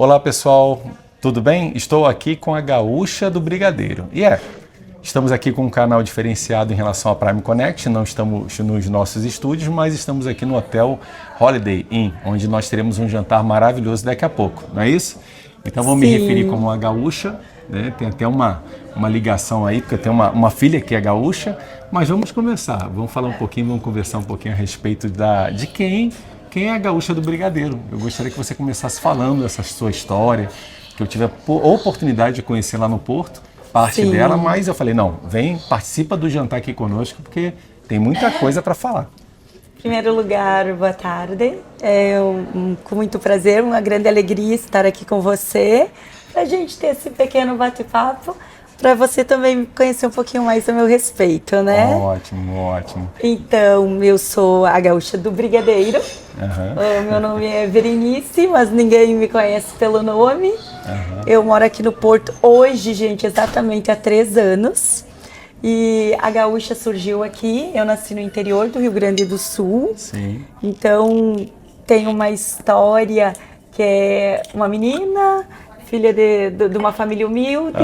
Olá pessoal, tudo bem? Estou aqui com a Gaúcha do Brigadeiro. Estamos aqui com um canal diferenciado em relação à Prime Connect, não estamos nos nossos estúdios, mas estamos aqui no Hotel Holiday Inn, onde nós teremos um jantar maravilhoso daqui a pouco, não é isso? Então vou me referir como a Gaúcha, né? Tem até uma ligação aí, porque eu tenho uma filha que é gaúcha, mas vamos começar, vamos falar um pouquinho, vamos conversar um pouquinho a respeito de quem é a Gaúcha do Brigadeiro. Eu gostaria que você começasse falando essa sua história, que eu tive a oportunidade de conhecer lá no Porto, parte dela, mas eu falei, não, vem, participa do jantar aqui conosco, porque tem muita coisa para falar. Em primeiro lugar, boa tarde. Com muito prazer, uma grande alegria estar aqui com você, para a gente ter esse pequeno bate-papo, para você também conhecer um pouquinho mais a meu respeito, né? Ótimo, ótimo. Então, eu sou a Gaúcha do Brigadeiro. Meu nome é Berenice, mas ninguém me conhece pelo nome. Eu moro aqui no Porto hoje, gente, exatamente há 3 anos. E a Gaúcha surgiu aqui, eu nasci no interior do Rio Grande do Sul. Sim. Então, tem uma história que é uma menina, filha de uma família humilde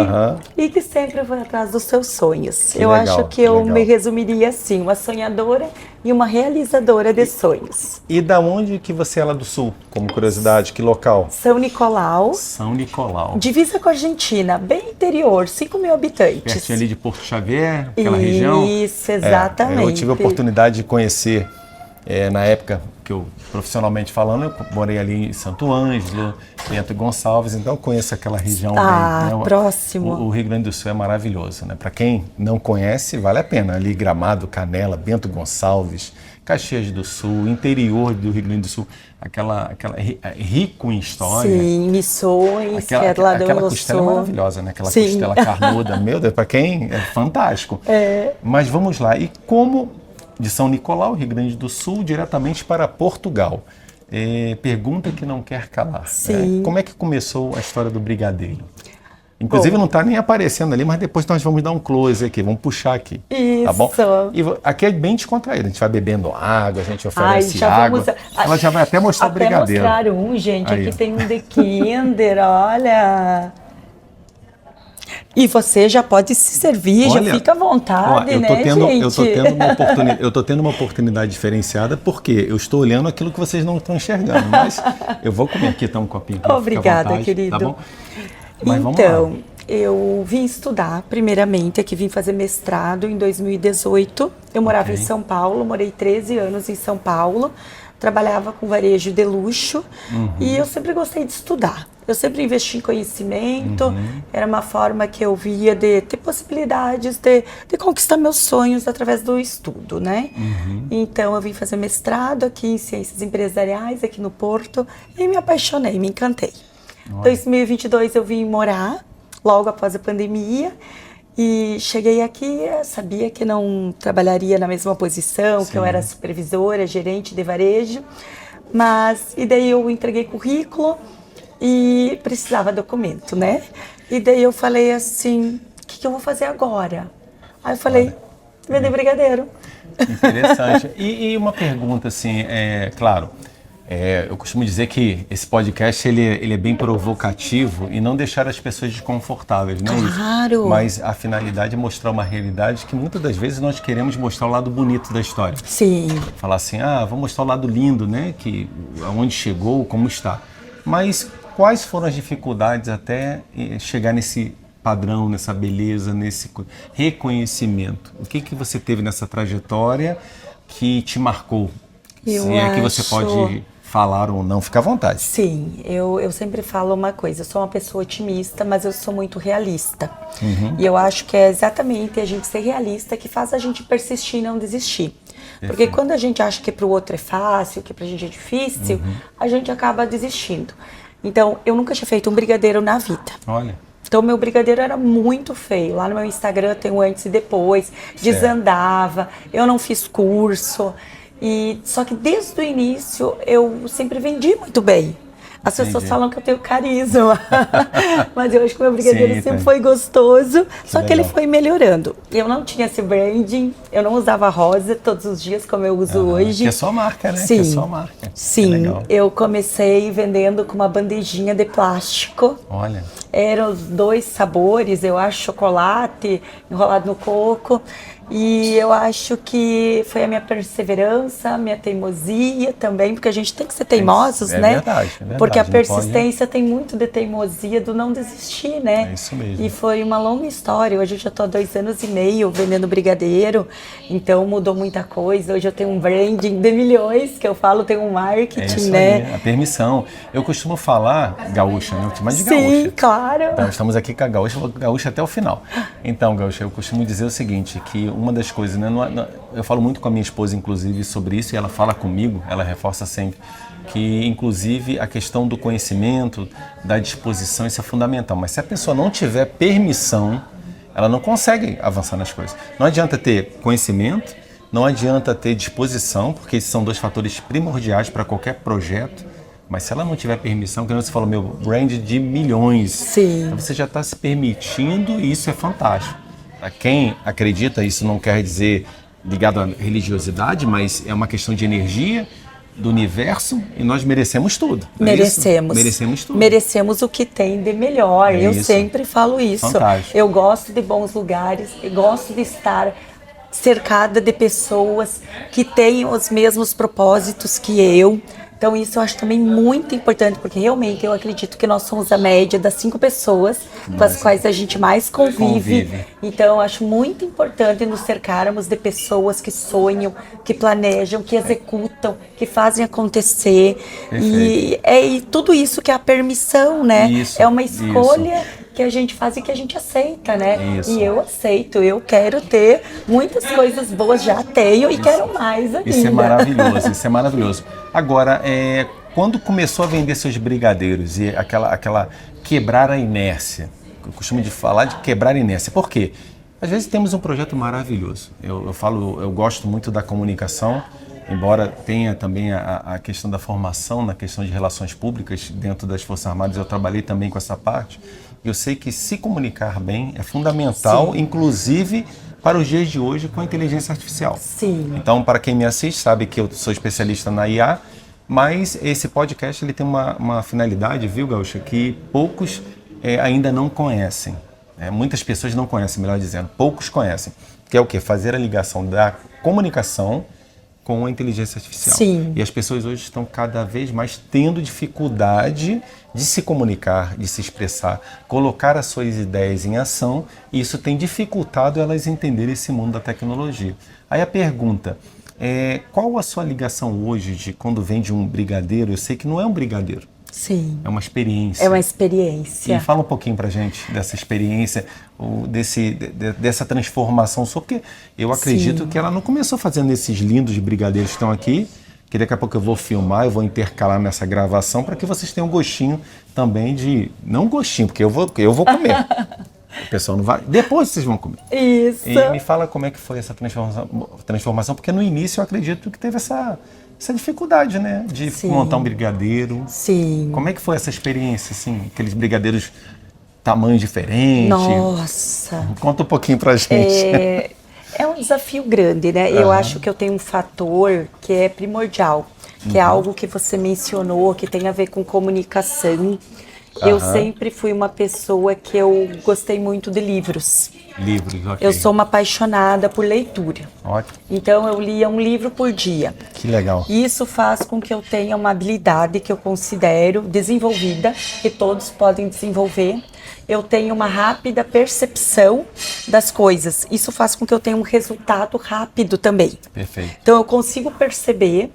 e que sempre foi atrás dos seus sonhos. Eu acho que eu me resumiria assim, uma sonhadora e uma realizadora de sonhos. E da onde que você é lá do Sul, como curiosidade, que local? São Nicolau. São Nicolau. Divisa com a Argentina, bem interior, 5.000 habitantes. Pertinho ali de Porto Xavier, aquela região? Isso, exatamente. Eu tive a oportunidade de conhecer, na época que eu, profissionalmente falando, eu morei ali em Santo Ângelo, Bento Gonçalves, então eu conheço aquela região bem, né? Próximo. O Rio Grande do Sul é maravilhoso, né? Para quem não conhece, vale a pena. Ali Gramado, Canela, Bento Gonçalves, Caxias do Sul, interior do Rio Grande do Sul, aquela rico em história. Sim, Missões, que é lá do aquela costela é maravilhosa, né? Aquela costela carnuda, meu Deus, para quem é fantástico. Mas vamos lá, e como de São Nicolau, Rio Grande do Sul, diretamente para Portugal. Pergunta que não quer calar. Sim. Como é que começou a história do Brigadeiro? Inclusive não está nem aparecendo ali, mas depois nós vamos dar um close aqui, vamos puxar aqui. Isso. Tá bom? E aqui é bem descontraído, a gente vai bebendo água, a gente oferece água. Ela já vai até mostrar o brigadeiro. Até mostrar gente. Aí. Aqui tem um de Kinder, olha. E você já pode se servir, já fica à vontade, gente? Eu tô tendo uma oportunidade diferenciada porque eu estou olhando aquilo que vocês não estão enxergando, mas eu vou comer aqui, um copinho. Obrigada, vontade, querido. Tá bom? Mas então, eu vim estudar, primeiramente, aqui vim fazer mestrado em 2018. Eu morava em São Paulo, morei 13 anos em São Paulo, trabalhava com varejo de luxo e eu sempre gostei de estudar. Eu sempre investi em conhecimento, era uma forma que eu via de ter possibilidades de conquistar meus sonhos através do estudo, né? Então, eu vim fazer mestrado aqui em Ciências Empresariais, aqui no Porto, e me apaixonei, me encantei. Em 2022, eu vim morar, logo após a pandemia, e cheguei aqui, sabia que não trabalharia na mesma posição, que eu era supervisora, gerente de varejo, e daí eu entreguei currículo, e precisava documento, né? E daí eu falei assim, o que eu vou fazer agora? Aí eu falei, vender brigadeiro. Interessante. E uma pergunta assim, claro, eu costumo dizer que esse podcast ele é bem provocativo e não deixar as pessoas desconfortáveis, não é isso? Claro! Mas a finalidade é mostrar uma realidade que muitas das vezes nós queremos mostrar o lado bonito da história. Sim. Falar assim, vou mostrar o lado lindo, né? Que aonde chegou, como está. Mas quais foram as dificuldades até chegar nesse padrão, nessa beleza, nesse reconhecimento? O que você teve nessa trajetória que te marcou? Se é que você pode falar ou não, fica à vontade. Sim, eu sempre falo uma coisa, eu sou uma pessoa otimista, mas eu sou muito realista. E eu acho que é exatamente a gente ser realista que faz a gente persistir e não desistir. Porque quando a gente acha que para o outro é fácil, que para a gente é difícil, a gente acaba desistindo. Então, eu nunca tinha feito um brigadeiro na vida. Olha. Então, meu brigadeiro era muito feio. Lá no meu Instagram tem o antes e depois, desandava, eu não fiz curso. Só que desde o início eu sempre vendi muito bem. As pessoas falam que eu tenho carisma, mas eu acho que o meu brigadeiro sempre foi gostoso, só que ele foi melhorando. Eu não tinha esse branding, eu não usava rosa todos os dias como eu uso hoje. Que é sua marca, né? Sim, que é sua marca. Sim, eu comecei vendendo com uma bandejinha de plástico. Olha. Eram os 2 sabores, eu acho, chocolate enrolado no coco. E eu acho que foi a minha perseverança, a minha teimosia também, porque a gente tem que ser teimosos, né? Verdade, porque a persistência tem muito de teimosia, do não desistir, né? É isso mesmo. E foi uma longa história. Hoje eu já estou há 2 anos e meio vendendo brigadeiro, então mudou muita coisa. Hoje eu tenho um branding de milhões, que eu falo, tenho um marketing, né? Aí, a permissão. Eu costumo falar gaúcha, né? Eu te chamo de gaúcha. Sim, claro. Então, estamos aqui com a gaúcha até o final. Então, gaúcha, eu costumo dizer o seguinte, que uma das coisas, né, eu falo muito com a minha esposa, inclusive, sobre isso, e ela fala comigo, ela reforça sempre, que, inclusive, a questão do conhecimento, da disposição, isso é fundamental. Mas se a pessoa não tiver permissão, ela não consegue avançar nas coisas. Não adianta ter conhecimento, não adianta ter disposição, porque esses são 2 fatores primordiais para qualquer projeto. Mas se ela não tiver permissão, que você falou, meu brand de milhões, Sim. Então você já está se permitindo e isso é fantástico. Para quem acredita, isso não quer dizer ligado à religiosidade, mas é uma questão de energia do universo e nós merecemos tudo. Merecemos. Merecemos tudo. Merecemos o que tem de melhor. Eu sempre falo isso. Fantástico. Eu gosto de bons lugares, eu gosto de estar cercada de pessoas que tenham os mesmos propósitos que eu. Então isso eu acho também muito importante, porque realmente eu acredito que nós somos a média das 5 pessoas com as quais a gente mais convive. Então eu acho muito importante nos cercarmos de pessoas que sonham, que planejam, que executam, que fazem acontecer. E tudo isso que é a permissão, né? É uma escolha que a gente faz e que a gente aceita, né? E eu aceito, eu quero ter muitas coisas boas, já tenho e quero mais ainda. Isso é maravilhoso, isso é maravilhoso. Agora, quando começou a vender seus brigadeiros e aquela quebrar a inércia, eu costumo de falar de quebrar a inércia, por quê? Às vezes temos um projeto maravilhoso, eu gosto muito da comunicação, embora tenha também a questão da formação, na questão de relações públicas dentro das Forças Armadas, eu trabalhei também com essa parte. Eu sei que se comunicar bem é fundamental, inclusive para os dias de hoje com a inteligência artificial. Sim. Então, para quem me assiste, sabe que eu sou especialista na IA, mas esse podcast ele tem uma finalidade, viu, Gaúcha, que poucos ainda não conhecem. Muitas pessoas não conhecem, melhor dizendo, poucos conhecem. Que é o quê? Fazer a ligação da comunicação com a inteligência artificial. Sim. E as pessoas hoje estão cada vez mais tendo dificuldade de se comunicar, de se expressar, colocar as suas ideias em ação, e isso tem dificultado elas entenderem esse mundo da tecnologia. Aí a pergunta, qual a sua ligação hoje de quando vende um brigadeiro? Eu sei que não é um brigadeiro. Sim. É uma experiência. É uma experiência. E fala um pouquinho pra gente dessa experiência, dessa transformação sua, porque eu acredito que ela não começou fazendo esses lindos brigadeiros que estão aqui, que daqui a pouco eu vou filmar, eu vou intercalar nessa gravação para que vocês tenham um gostinho também de... Não gostinho, porque eu vou comer. O pessoal não vai... Depois vocês vão comer. Isso. E me fala como é que foi essa transformação, porque no início eu acredito que teve essa dificuldade, né? De montar um brigadeiro. Sim. Como é que foi essa experiência, assim? Aqueles brigadeiros tamanho diferente? Nossa. Conta um pouquinho pra gente. É um desafio grande, né? Eu acho que eu tenho um fator que é primordial, que é algo que você mencionou, que tem a ver com comunicação. Eu sempre fui uma pessoa que eu gostei muito de livros. Livros, ok. Eu sou uma apaixonada por leitura. Ótimo. Então eu lia um livro por dia. Que legal. Isso faz com que eu tenha uma habilidade que eu considero desenvolvida, que todos podem desenvolver. Eu tenho uma rápida percepção das coisas. Isso faz com que eu tenha um resultado rápido também. Perfeito. Então eu consigo perceber.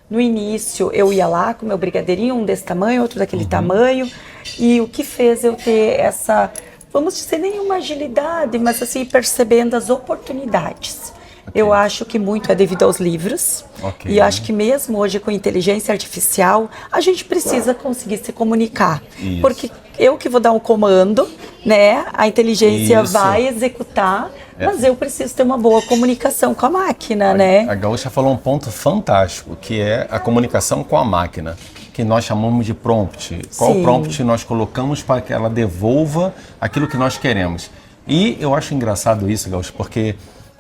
No início eu ia lá com meu brigadeirinho, um desse tamanho, outro daquele tamanho. E o que fez eu ter essa, vamos dizer, nenhuma agilidade, mas assim, percebendo as oportunidades. Eu acho que muito é devido aos livros. E eu acho que mesmo hoje com inteligência artificial, a gente precisa conseguir se comunicar. Isso. Porque eu que vou dar um comando, né? A inteligência vai executar, mas eu preciso ter uma boa comunicação com a máquina, né? A Gaúcha falou um ponto fantástico, que é a comunicação com a máquina. que nós chamamos de prompt. Qual Sim. prompt nós colocamos para que ela devolva aquilo que nós queremos. E eu acho engraçado isso, Gaúcho, porque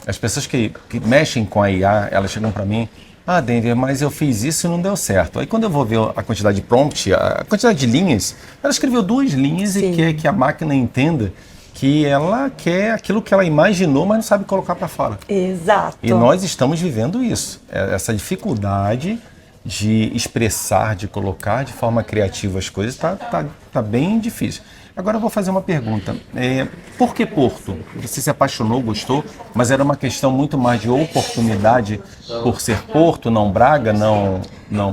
as pessoas que mexem com a IA, elas chegam para mim, Denver, mas eu fiz isso e não deu certo. Aí quando eu vou ver a quantidade de prompt, a quantidade de linhas, ela escreveu 2 linhas Sim. e quer que a máquina entenda que ela quer aquilo que ela imaginou, mas não sabe colocar para fora. Exato. E nós estamos vivendo isso, essa dificuldade de expressar, de colocar de forma criativa as coisas, tá bem difícil. Agora eu vou fazer uma pergunta. Por que Porto? Você se apaixonou, gostou, mas era uma questão muito mais de oportunidade por ser Porto, não Braga, não...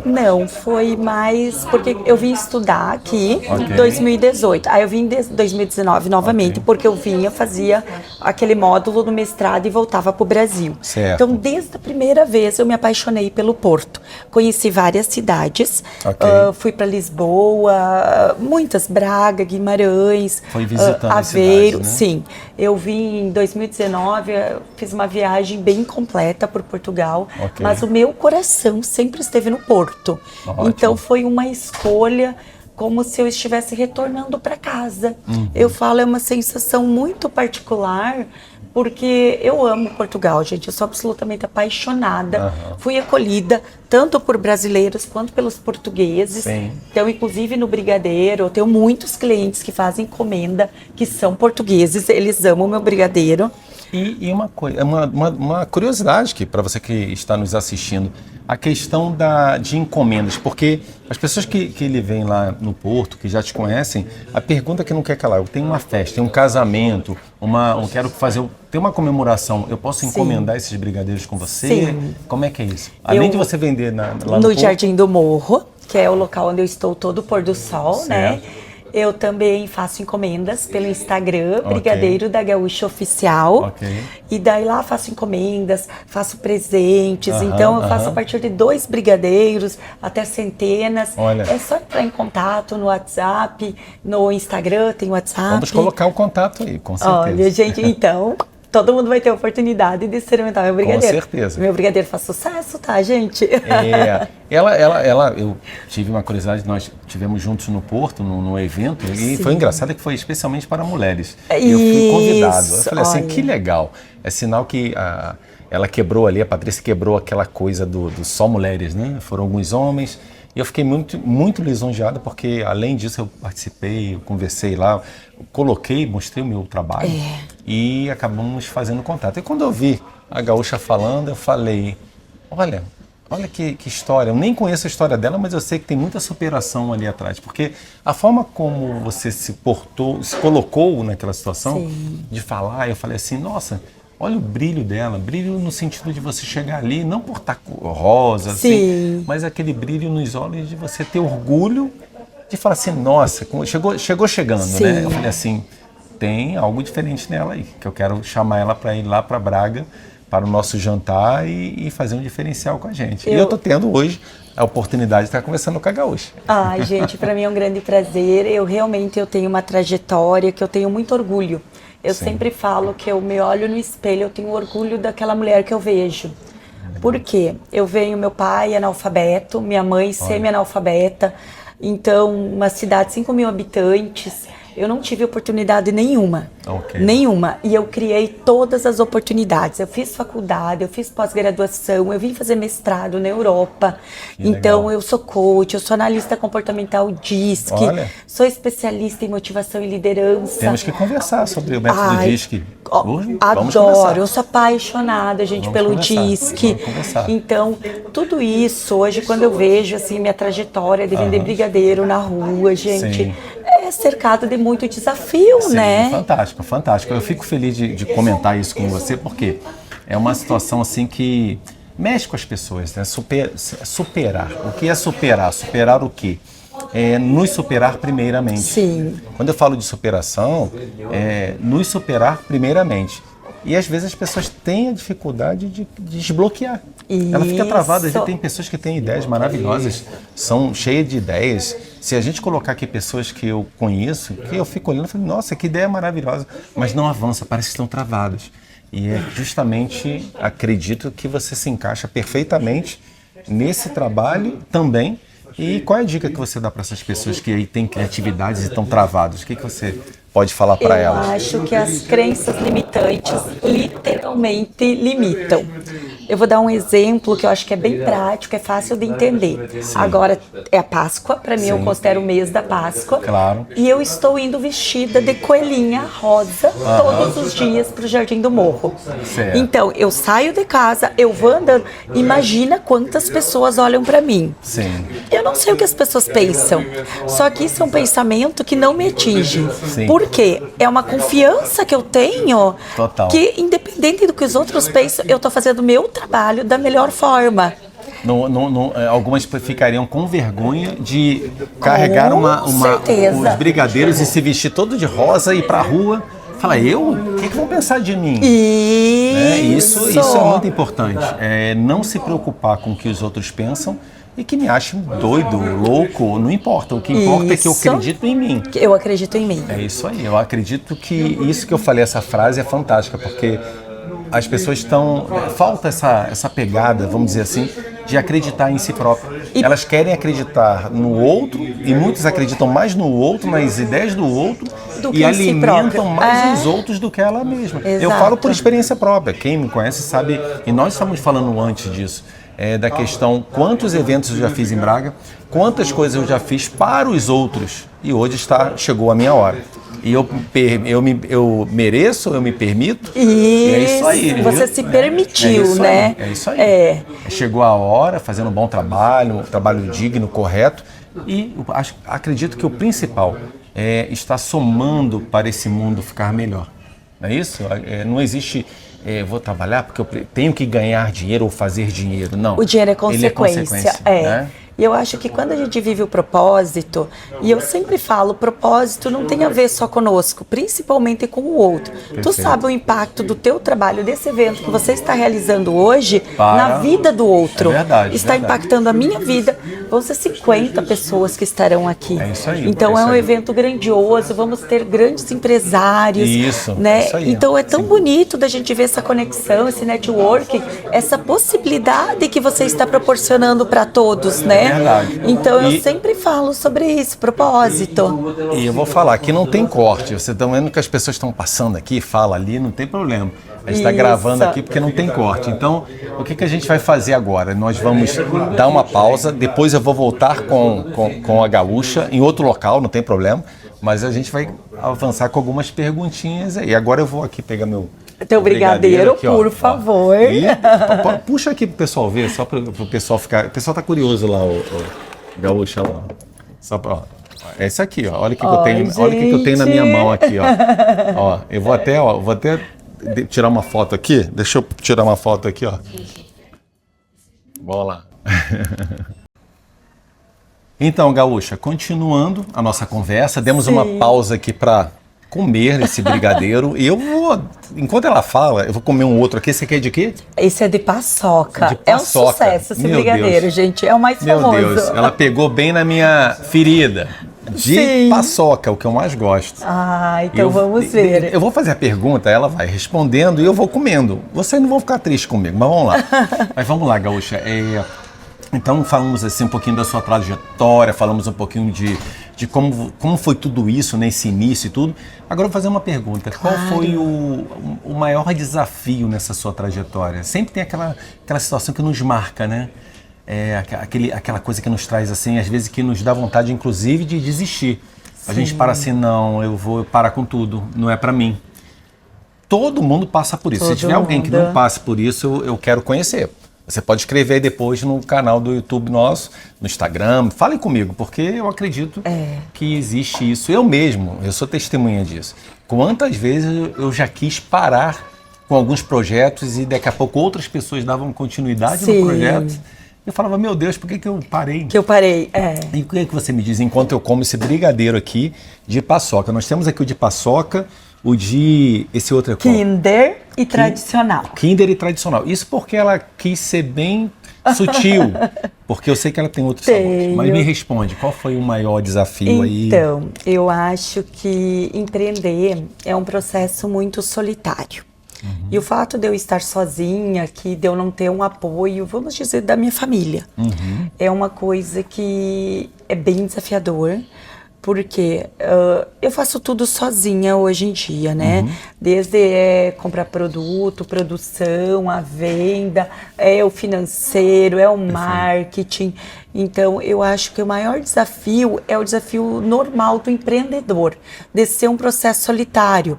Não, foi mais porque eu vim estudar aqui Ok. em 2018. Aí eu vim em 2019 novamente, Ok. porque eu vinha, fazia aquele módulo do mestrado e voltava para o Brasil. Certo. Então, desde a primeira vez eu me apaixonei pelo Porto. Conheci várias cidades, Ok. Fui para Lisboa, muitas, Braga, Guimarães, Foi visitando as Aveiro, cidades, né? sim. Eu vim em 2019, fiz uma viagem bem completa por Portugal, Ok. mas o meu coração sempre esteve no Porto. Ótimo. Então foi uma escolha como se eu estivesse retornando para casa. Eu falo, é uma sensação muito particular, porque eu amo Portugal, gente. Eu sou absolutamente apaixonada. Fui acolhida tanto por brasileiros quanto pelos portugueses. Sim. Então, inclusive no Brigadeiro, eu tenho muitos clientes que fazem encomenda, que são portugueses. Eles amam o meu brigadeiro. E uma coisa, uma curiosidade que para você que está nos assistindo, a questão de encomendas, porque as pessoas que lhe vêm lá no Porto, que já te conhecem, a pergunta que não quer calar, eu tenho uma festa, tem um casamento, eu quero fazer, tem uma comemoração, eu posso encomendar esses brigadeiros com você? Sim. Como é que é isso? Além de você vender lá no no Porto, Jardim do Morro, que é o local onde eu estou todo pôr do sol, né? Certo. Eu também faço encomendas pelo Instagram, Ok. Brigadeiro da Gaúcha Oficial. Ok. E daí lá faço encomendas, faço presentes. Aham, Então eu faço aham. a partir de 2 brigadeiros até centenas. Olha. É só entrar em contato no WhatsApp, no Instagram, tem WhatsApp. vamos colocar o contato aí, com certeza. Olha, gente, então, todo mundo vai ter a oportunidade de experimentar meu brigadeiro. certeza. Meu brigadeiro faz sucesso, tá, gente? Eu tive uma curiosidade, nós tivemos juntos no Porto, no evento, e foi engraçado que foi especialmente para mulheres. E eu fui convidado. Eu falei assim, olha. que legal. É sinal que ela quebrou ali, a Patrícia quebrou aquela coisa do só mulheres, né? Foram alguns homens. E eu fiquei muito, muito lisonjeado, porque além disso eu participei, eu conversei lá, mostrei o meu trabalho e acabamos fazendo contato. E quando eu vi a Gaúcha falando, eu falei, olha que história. Eu nem conheço a história dela, mas eu sei que tem muita superação ali atrás. Porque a forma como você se colocou naquela situação, Sim. de falar, eu falei assim, nossa, olha o brilho dela. Brilho no sentido de você chegar ali, não por estar rosa, assim, Sim. mas aquele brilho nos olhos de você ter orgulho de falar assim, nossa, chegou chegando, Sim. né? Eu falei assim, tem algo diferente nela aí, que eu quero chamar ela para ir lá para Braga, para o nosso jantar e fazer um diferencial com a gente. E eu estou tendo hoje a oportunidade de estar conversando com a Gaúcha. Ai, gente, para mim é um grande prazer. Eu tenho uma trajetória que eu tenho muito orgulho. Eu sempre falo que eu me olho no espelho, eu tenho orgulho daquela mulher que eu vejo. Por quê? Eu venho, meu pai analfabeto, minha mãe semi-analfabeta, então uma cidade de 5.000 habitantes, eu não tive oportunidade nenhuma. Ok. Nenhuma. E eu criei todas as oportunidades. Eu fiz faculdade, eu fiz pós-graduação, eu vim fazer mestrado na Europa. Que Então, legal. eu sou coach, eu sou analista comportamental DISC, Olha. sou especialista em motivação e liderança. Temos que conversar sobre o método Ai, DISC. Vamos adoro, conversar. eu sou apaixonada, gente, Vamos pelo conversar, DISC. vamos conversar. Então, tudo isso, hoje, quando eu vejo, assim, minha trajetória de vender brigadeiro na rua, gente, Sim. é cercado de muito desafio, Sim, né? fantástico, fantástico. Eu fico feliz de comentar isso com você, porque é uma situação assim que mexe com as pessoas, né? Superar. O que é superar? Superar o quê? É nos superar primeiramente. Sim. Quando eu falo de superação, é nos superar primeiramente. E às vezes as pessoas têm a dificuldade de desbloquear. Ela fica travada. Isso. Tem pessoas que têm ideias maravilhosas, são cheias de ideias. Se a gente colocar aqui pessoas que eu conheço, que eu fico olhando e falo, nossa, que ideia maravilhosa, mas não avança, parece que estão travadas. E é justamente, acredito que você se encaixa perfeitamente nesse trabalho também E qual é a dica que você dá para essas pessoas que aí têm criatividades e estão travados? O que você pode falar para elas? Eu acho que as crenças limitantes literalmente limitam. Eu vou dar um exemplo que eu acho que é bem prático, é fácil de entender. Sim. Agora é a Páscoa, para mim eu Sim. considero o mês da Páscoa. Claro. E eu estou indo vestida de coelhinha rosa todos os dias para o Jardim do Morro. Certo. Então eu saio de casa, eu vou andando. Imagina quantas pessoas olham para mim. Sim. Eu não sei o que as pessoas pensam, só que isso é um pensamento que não me atinge. Sim. Por quê? É uma confiança que eu tenho, Total. que independente do que os outros pensam, eu estou fazendo o meu trabalho da melhor forma. Algumas ficariam com vergonha de carregar certeza. os brigadeiros e se vestir todo de rosa e ir pra rua. Fala, o que vão pensar de mim? Isso. Isso é muito importante. Não se preocupar com o que os outros pensam e que me achem doido, louco, não importa. O que importa é que eu acredito em mim. Eu acredito em mim. É isso aí. Eu acredito que isso que eu falei, essa frase é fantástica, porque as pessoas estão... Falta essa pegada, vamos dizer assim, de acreditar em si próprio. Elas querem acreditar no outro, e muitos acreditam mais no outro, nas ideias do outro, e alimentam mais os outros do que ela mesma. Exato. Eu falo por experiência própria. Quem me conhece sabe, e nós estamos falando antes disso, da questão quantos eventos eu já fiz em Braga, quantas coisas eu já fiz para os outros, e hoje chegou a minha hora. E eu mereço, eu me permito. E é isso aí. Você se permitiu, né? É isso aí. Chegou a hora, fazendo um bom trabalho, um trabalho digno, correto. E acredito que o principal é estar somando para esse mundo ficar melhor. Não é isso? Não existe... vou trabalhar porque eu tenho que ganhar dinheiro ou fazer dinheiro. Não. O dinheiro é consequência. Ele é consequência. Né? E eu acho que quando a gente vive o propósito, e eu sempre falo, o propósito não tem a ver só conosco, principalmente com o outro. Perfeito. Tu sabe o impacto do teu trabalho, desse evento que você está realizando hoje, na vida do outro. É verdade. Está impactando a minha vida. Vão ser 50 pessoas que estarão aqui. É isso aí. Então é um evento grandioso, vamos ter grandes empresários. Isso, né? isso aí. Então é tão bonito da gente ver essa conexão, esse networking, essa possibilidade que você está proporcionando para todos, né? Verdade. Então eu sempre falo sobre isso, propósito. E eu vou falar que não tem corte. Você está vendo que as pessoas estão passando aqui, fala ali, não tem problema. A gente está gravando aqui porque não tem corte. Então, o que a gente vai fazer agora? Nós vamos dar uma pausa, depois eu vou voltar com a Gaúcha em outro local, não tem problema. Mas a gente vai avançar com algumas perguntinhas aí. Agora eu vou aqui pegar teu brigadeiro, aqui, por favor. E, puxa aqui pro pessoal ver, só pro pessoal ficar... O pessoal tá curioso lá, o Gaúcha lá. Só pra, é esse aqui, ó. Olha o que eu tenho, olha o que eu tenho na minha mão aqui, ó. Eu vou até tirar uma foto aqui. Deixa eu tirar uma foto aqui, ó. Bora lá. Então, Gaúcha, continuando a nossa conversa, demos uma pausa aqui para comer esse brigadeiro. E eu vou, enquanto ela fala, eu vou comer um outro aqui. Esse aqui é de quê? Esse é de paçoca. De paçoca. É um sucesso esse brigadeiro, gente. É o mais famoso. Meu Deus, ela pegou bem na minha ferida. De paçoca, o que eu mais gosto. Então vamos ver. Eu vou fazer a pergunta, ela vai respondendo e eu vou comendo. Vocês não vão ficar tristes comigo, mas vamos lá. Mas vamos lá, Gaúcha. Então falamos assim um pouquinho da sua trajetória, falamos um pouquinho de como foi tudo isso, nesse início e tudo. Agora eu vou fazer uma pergunta. Claro. Qual foi o maior desafio nessa sua trajetória? Sempre tem aquela situação que nos marca, né? Aquela coisa que nos traz assim, às vezes que nos dá vontade inclusive de desistir. Sim. A gente para assim, não, eu vou parar com tudo, não é para mim. Todo mundo passa por isso. Se tiver alguém que não passe por isso, eu quero conhecer. Você pode escrever aí depois no canal do YouTube nosso, no Instagram. Falem comigo, porque eu acredito que existe isso. Eu sou testemunha disso. Quantas vezes eu já quis parar com alguns projetos e daqui a pouco outras pessoas davam continuidade no projeto. Eu falava, meu Deus, por que eu parei? E o que você me diz enquanto eu como esse brigadeiro aqui de paçoca? Nós temos aqui o de paçoca, esse outro é qual? Kinder e tradicional. Kinder e tradicional. Isso porque ela quis ser bem sutil, porque eu sei que ela tem outros sabores. Mas me responde, qual foi o maior desafio aí? Então, eu acho que empreender é um processo muito solitário. E o fato de eu estar sozinha, de eu não ter um apoio, vamos dizer, da minha família. é uma coisa que é bem desafiador, porque eu faço tudo sozinha hoje em dia, né? Desde comprar produto, produção, a venda, o financeiro, o marketing. Então, eu acho que o maior desafio é o desafio normal do empreendedor, de ser um processo solitário.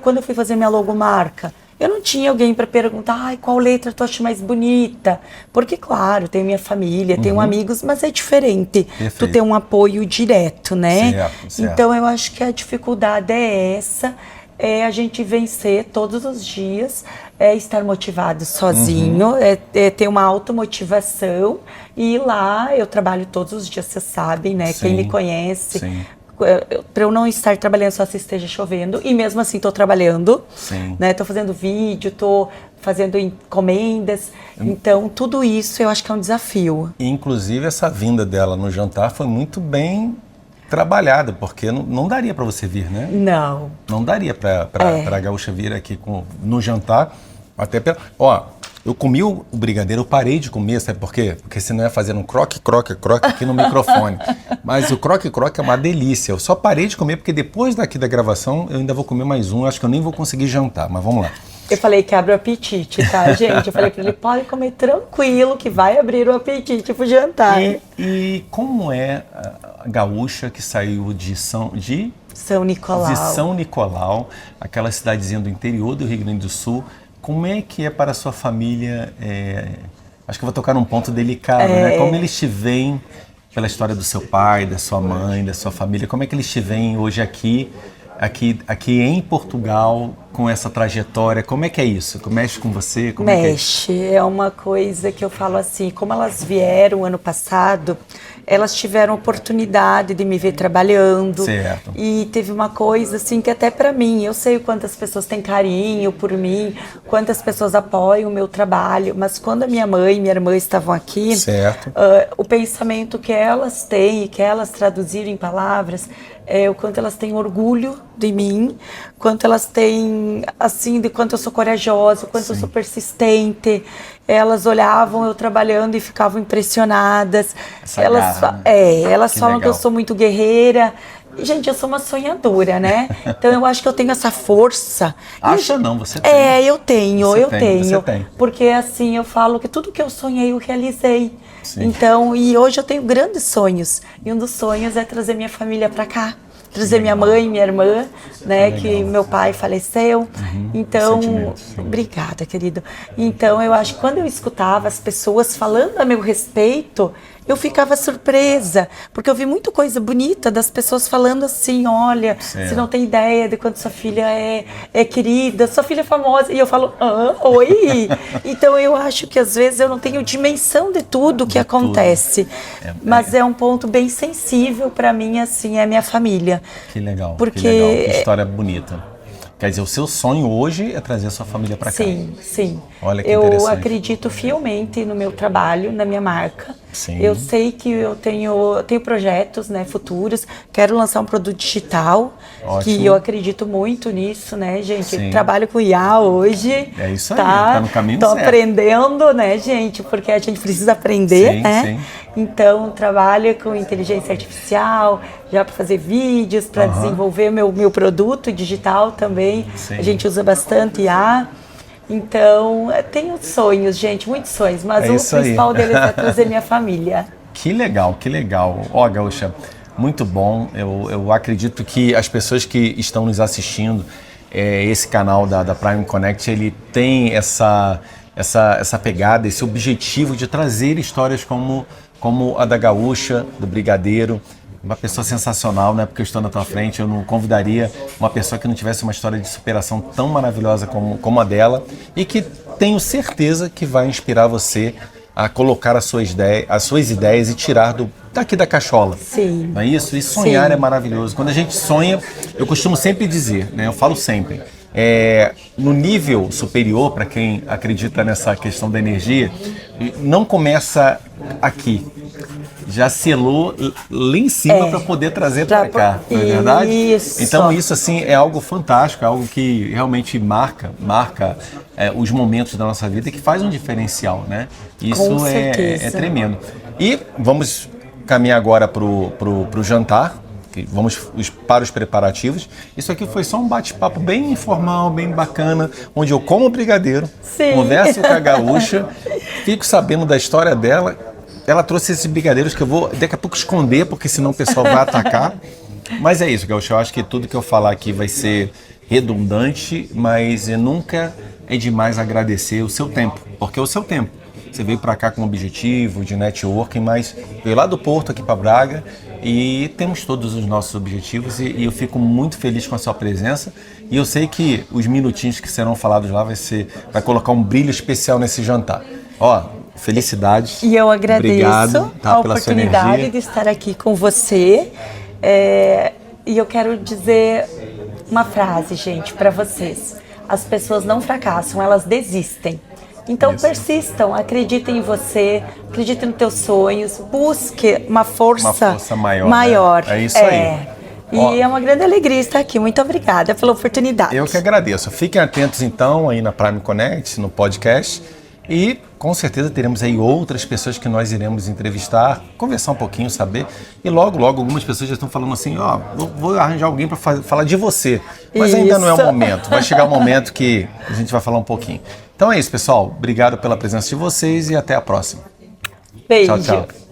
Quando eu fui fazer minha logomarca, eu não tinha alguém para perguntar qual letra tu acha mais bonita. Porque, claro, tenho minha família, tenho amigos, mas é diferente. Perfeito. Tu ter um apoio direto, né? Certo. Então, eu acho que a dificuldade é essa, a gente vencer todos os dias, estar motivado sozinho, ter uma automotivação. E lá eu trabalho todos os dias, vocês sabem, né? Sim. Quem me conhece... Sim. Para eu não estar trabalhando só se esteja chovendo, e mesmo assim estou trabalhando, né? Estou fazendo vídeo, estou fazendo encomendas, então tudo isso eu acho que é um desafio. Inclusive essa vinda dela no jantar foi muito bem trabalhada, porque não daria para você vir, né? Não. Não daria para a Gaúcha vir aqui no jantar, até eu comi o brigadeiro, eu parei de comer, sabe por quê? Porque senão ia fazer um croque aqui no microfone. Mas o croque é uma delícia. Eu só parei de comer porque depois daqui da gravação eu ainda vou comer mais um. Acho que eu nem vou conseguir jantar, mas vamos lá. Eu falei que abre o apetite, tá, gente? Eu falei para ele, pode comer tranquilo que vai abrir o apetite pro jantar. E como é a Gaúcha que saiu de São Nicolau. De São Nicolau, aquela cidadezinha do interior do Rio Grande do Sul. Como é que é para a sua família? Acho que eu vou tocar num ponto delicado, né? Como eles te veem pela história do seu pai, da sua mãe, da sua família? Como é que eles te veem hoje aqui em Portugal, com essa trajetória? Como é que é isso? Mexe com você? Mexe, é uma coisa que eu falo assim, como elas vieram ano passado, elas tiveram oportunidade de me ver trabalhando. Certo. E teve uma coisa assim que até para mim, eu sei quantas pessoas têm carinho por mim, quantas pessoas apoiam o meu trabalho, mas quando a minha mãe e minha irmã estavam aqui, certo. O pensamento que elas têm e que elas traduziram em palavras o quanto elas têm orgulho de mim, quanto elas têm, assim, de quanto eu sou corajosa, quanto eu sou persistente. Elas olhavam eu trabalhando e ficavam impressionadas. Elas falam que eu sou muito guerreira. E, gente, eu sou uma sonhadora, né? Então eu acho que eu tenho essa força. Não, você tem. Eu tenho. Você tem. Porque assim, eu falo que tudo que eu sonhei, eu realizei. Sim. Então, e hoje eu tenho grandes sonhos. E um dos sonhos é trazer minha família para cá. Trazer minha mãe e minha irmã, né? Que meu pai faleceu. Então, obrigada, querido. Então, eu acho que quando eu escutava as pessoas falando a meu respeito, eu ficava surpresa, porque eu vi muita coisa bonita das pessoas falando assim, olha, você não tem ideia de quanto sua filha é querida, sua filha é famosa. E eu falo, oi? Então eu acho que às vezes eu não tenho dimensão de tudo que acontece. Mas é um ponto bem sensível para mim, assim, é a minha família. Que legal, porque... que história bonita. Quer dizer, o seu sonho hoje é trazer a sua família para cá. Sim. Olha que interessante. Eu acredito fielmente no meu trabalho, na minha marca. Sim. Eu sei que eu tenho projetos, né, futuros. Quero lançar um produto digital. Ótimo. Que eu acredito muito nisso, né, gente? Sim. Eu trabalho com IA hoje. É isso aí, tá no caminho certo. Tô aprendendo, né, gente? Porque a gente precisa aprender, né? Sim. Então, trabalho com inteligência artificial, já para fazer vídeos, para desenvolver meu produto digital também. Sim. A gente usa bastante IA. Então, tenho sonhos, gente, muitos sonhos, mas o principal deles é trazer minha família. Que legal. Ó, Gaúcha, muito bom. Eu acredito que as pessoas que estão nos assistindo, esse canal da Prime Connect, ele tem essa pegada, esse objetivo de trazer histórias como a da Gaúcha, do Brigadeiro. Uma pessoa sensacional, né? Porque eu estou na tua frente, eu não convidaria uma pessoa que não tivesse uma história de superação tão maravilhosa como a dela, e que tenho certeza que vai inspirar você a colocar as suas ideias e tirar daqui da cachola. Sim. Não é isso? E sonhar é maravilhoso. Quando a gente sonha, eu costumo sempre dizer, né? Eu falo sempre, no nível superior, para quem acredita nessa questão da energia, não começa aqui. Já selou lá em cima para poder trazer para cá, não é verdade? Isso. Então isso assim é algo fantástico, é algo que realmente marca os momentos da nossa vida e que faz um diferencial, né? Isso é tremendo. E vamos caminhar agora para o jantar. Vamos para os preparativos. Isso aqui foi só um bate-papo bem informal, bem bacana, onde eu como brigadeiro, converso com a gaúcha, fico sabendo da história dela. Ela trouxe esses brigadeiros que eu vou daqui a pouco esconder, porque senão o pessoal vai atacar. Mas é isso, gaúcha. Eu acho que tudo que eu falar aqui vai ser redundante, mas nunca é demais agradecer o seu tempo, porque é o seu tempo. Você veio para cá com um objetivo de networking, mas veio lá do Porto aqui para Braga e temos todos os nossos objetivos e eu fico muito feliz com a sua presença e eu sei que os minutinhos que serão falados lá vai colocar um brilho especial nesse jantar. Ó, felicidades. E eu agradeço Obrigado, a pela sua oportunidade energia. de estar aqui com você. E eu quero dizer uma frase, gente, para vocês. As pessoas não fracassam, elas desistem. Então persistam, acreditem em você, acreditem nos teus sonhos, busque uma força maior. Né? É isso aí. E é uma grande alegria estar aqui. Muito obrigada pela oportunidade. Eu que agradeço. Fiquem atentos então aí na Prime Connect, no podcast. E com certeza teremos aí outras pessoas que nós iremos entrevistar, conversar um pouquinho, saber. E logo, logo, algumas pessoas já estão falando assim, vou arranjar alguém para falar de você. Mas ainda não é o momento. Vai chegar o momento que a gente vai falar um pouquinho. Então é isso, pessoal. Obrigado pela presença de vocês e até a próxima. Beijo. Tchau, tchau.